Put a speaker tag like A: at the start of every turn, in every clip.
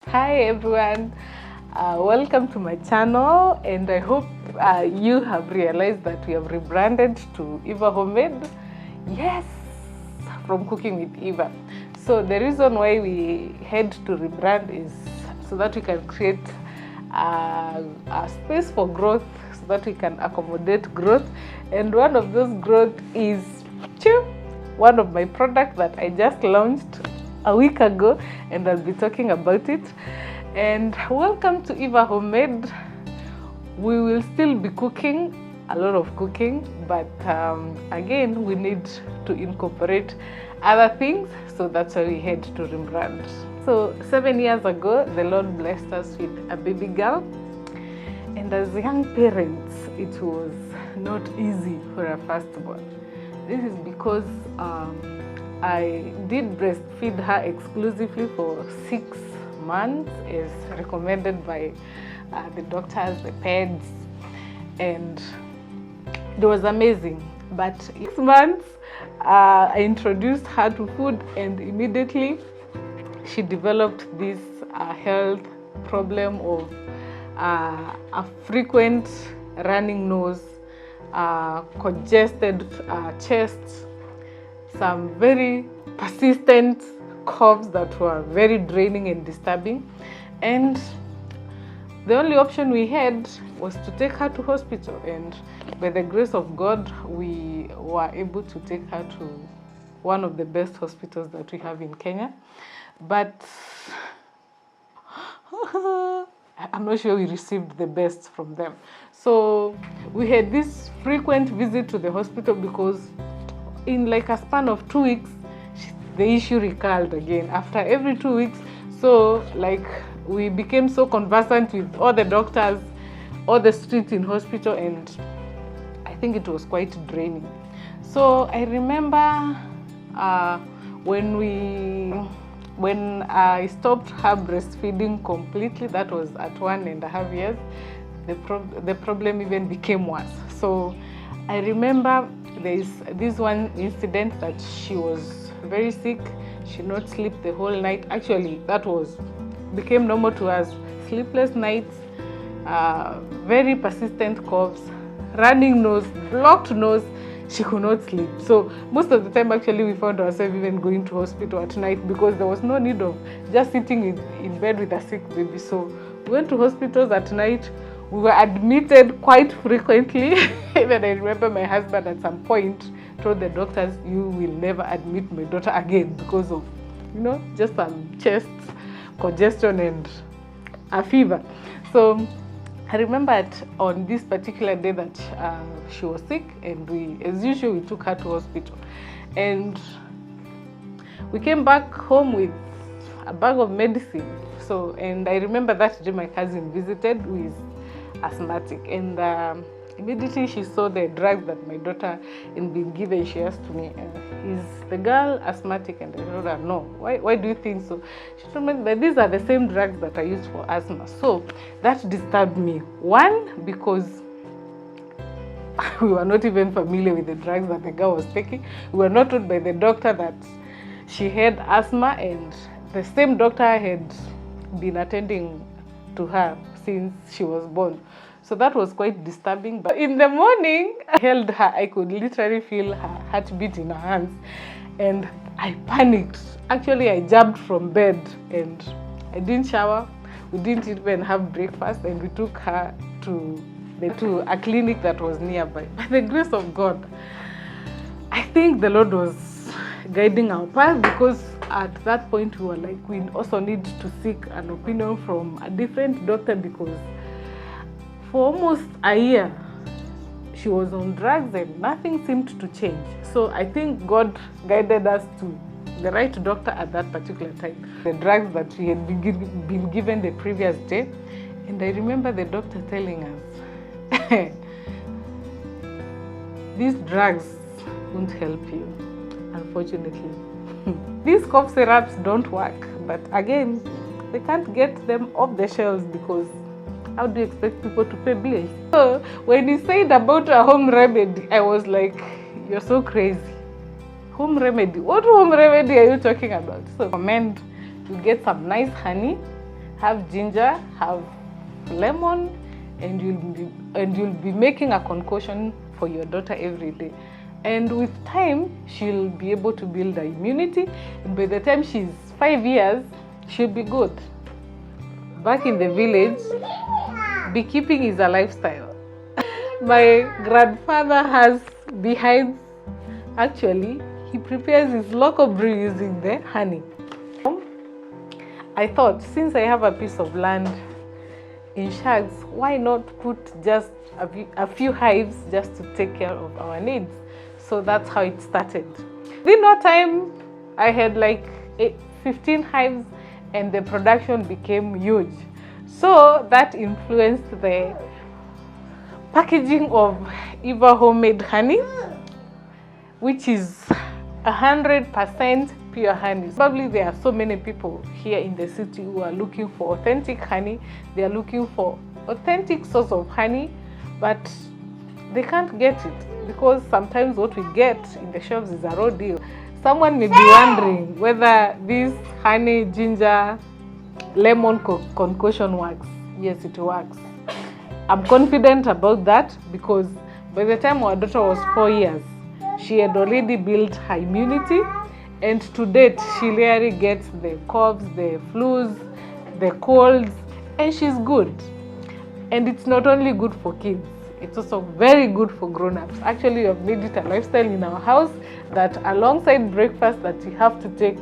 A: Hi everyone, welcome to my channel, and I hope you have realized that we have rebranded to Eva Homemade. Yes, from Cooking with Eva. So the reason why we had to rebrand is so that we can create a space for growth, so that we can accommodate growth. And one of those growth is one of my products that I just launched a week ago, and I'll be talking about it. And welcome to Eva Homemade. We will still be cooking, a lot of cooking, but again, we need to incorporate other things, so that's why we had to rebrand. So 7 years ago, the Lord blessed us with a baby girl, and as young parents, it was not easy for a firstborn. This is because I did breastfeed her exclusively for 6 months as recommended by the doctors, the peds, and it was amazing. But 6 months, I introduced her to food, and immediately she developed this health problem of a frequent running nose, congested chest, some very persistent coughs that were very draining and disturbing. And the only option we had was to take her to hospital, and by the grace of God, we were able to take her to one of the best hospitals that we have in Kenya. But I'm not sure we received the best from them. So we had this frequent visit to the hospital because in like a span of 2 weeks, the issue recurred again after every 2 weeks. So like we became so conversant with all the doctors, all the streets in hospital, and I think it was quite draining. So I remember when I stopped her breastfeeding completely, that was at 1.5 years, the problem even became worse. So I remember there's this one incident that she was very sick. She did not sleep the whole night. Actually, that became normal to us. Sleepless nights, very persistent coughs, running nose, blocked nose. She could not sleep. So most of the time, actually, we found ourselves even going to hospital at night because there was no need of just sitting in bed with a sick baby. So we went to hospitals at night. We were admitted quite frequently. Even I remember my husband at some point told the doctors, "You will never admit my daughter again because of, just some chest congestion and a fever." So I remember on this particular day that she was sick, and as usual, we took her to hospital. And we came back home with a bag of medicine. So, and I remember that day my cousin visited, who is asthmatic, and immediately she saw the drugs that my daughter had been given. She asked me, "Is the girl asthmatic?" And I told her, "No." Why do you think so? She told me that these are the same drugs that I use for asthma. So that disturbed me. One, because we were not even familiar with the drugs that the girl was taking. We were not told by the doctor that she had asthma, and the same doctor had been attending to her since she was born. So that was quite disturbing. But in the morning, I held her. I could literally feel her heartbeat in her hands, and I panicked. Actually, I jumped from bed, and I didn't shower. We didn't even have breakfast, and we took her to a clinic that was nearby. By the grace of God, I think the Lord was guiding our path, because at that point we were like, we also need to seek an opinion from a different doctor, because for almost a year she was on drugs and nothing seemed to change. So I think God guided us to the right doctor at that particular time. The drugs that we had been given the previous day, and I remember the doctor telling us, "These drugs won't help you, unfortunately. These cough syrups don't work." But again, they can't get them off the shelves, because how do you expect people to pay bills? So when he said about a home remedy, I was like, "You're so crazy. Home remedy? What home remedy are you talking about?" So I recommend you get some nice honey, have ginger, have lemon, and you'll be making a concoction for your daughter every day. And with time, she'll be able to build her immunity, and by the time she's 5 years, she'll be good. Back in the village, beekeeping is a lifestyle. My grandfather has beehives. Actually, he prepares his local brew using the honey. I thought, since I have a piece of land in Shags, why not put just a few hives just to take care of our needs? So that's how it started. Within no time, I had like 15 hives, and the production became huge. So that influenced the packaging of Eva Homemade honey, which is 100% pure honey. Probably there are so many people here in the city who are looking for authentic honey. They are looking for authentic source of honey, but they can't get it because sometimes what we get in the shops is a raw deal. Someone may be wondering whether this honey, ginger, lemon concoction works. Yes, it works. I'm confident about that because by the time our daughter was 4 years, she had already built her immunity, and to date, she rarely gets the coughs, the flus, the colds, and she's good. And it's not only good for kids, it's also very good for grown-ups. Actually, we have made it a lifestyle in our house that alongside breakfast that you have to take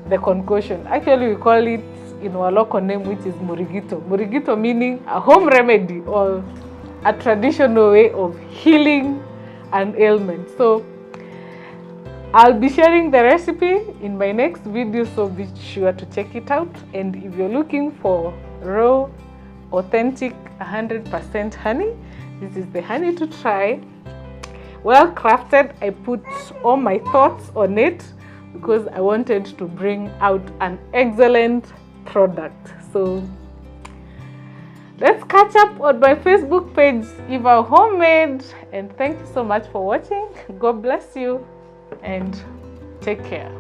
A: the concoction. Actually, we call it in our local name, which is murigito. Murigito meaning a home remedy or a traditional way of healing an ailment. So I'll be sharing the recipe in my next video, so be sure to check it out. And if you're looking for raw, authentic, 100% honey, this is the honey to try. Well crafted. I put all my thoughts on it because I wanted to bring out an excellent product. So let's catch up on my Facebook page, Eva Homemade, and thank you so much for watching. God bless you and take care.